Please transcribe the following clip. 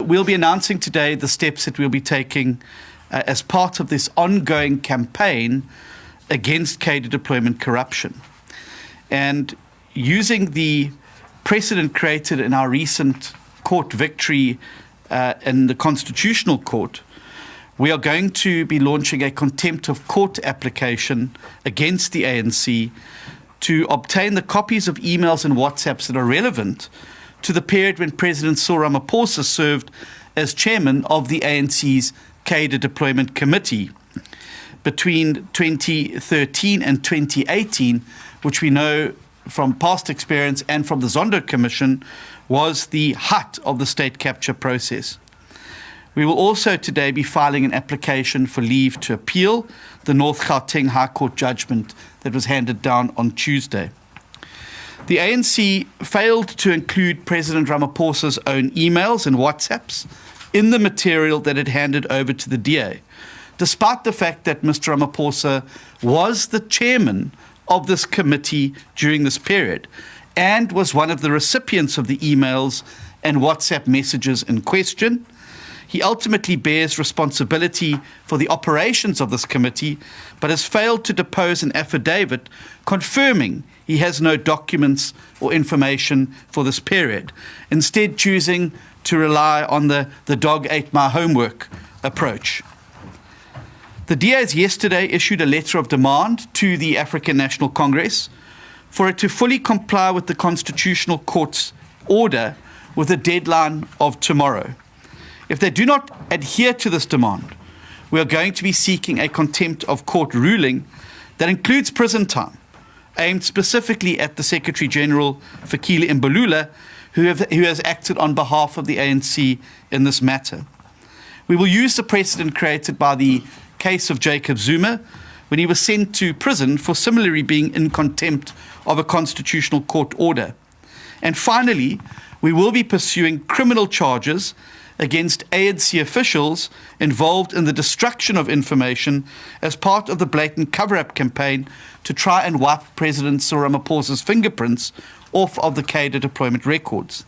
we'll be announcing today the steps that we'll be taking as part of this ongoing campaign against cadre deployment corruption. And using the precedent created in our recent court victory in the Constitutional Court, we are going to be launching a contempt of court application against the ANC to obtain the copies of emails and WhatsApps that are relevant to the period when President Cyril Ramaphosa served as chairman of the ANC's cadre deployment committee between 2013 and 2018, which we know from past experience and from the Zondo Commission was the height of the state capture process. We will also today be filing an application for leave to appeal the North Gauteng High Court judgment that was handed down on Tuesday. The ANC failed to include President Ramaphosa's own emails and WhatsApps in the material that it handed over to the DA, despite the fact that Mr. Ramaphosa was the chairman of this committee during this period and was one of the recipients of the emails and WhatsApp messages in question. He ultimately bears responsibility for the operations of this committee, but has failed to depose an affidavit confirming he has no documents or information for this period, instead choosing to rely on the dog ate my homework approach. The DAs yesterday issued a letter of demand to the African National Congress for it to fully comply with the Constitutional Court's order with a deadline of tomorrow. If they do not adhere to this demand, we are going to be seeking a contempt of court ruling that includes prison time, aimed specifically at the Secretary General Fikile Mbalula, who has acted on behalf of the ANC in this matter. We will use the precedent created by the case of Jacob Zuma when he was sent to prison for similarly being in contempt of a Constitutional Court order. And finally, we will be pursuing criminal charges against ANC officials involved in the destruction of information as part of the blatant cover-up campaign to try and wipe President Cyril Ramaphosa's fingerprints off of the cadre deployment records.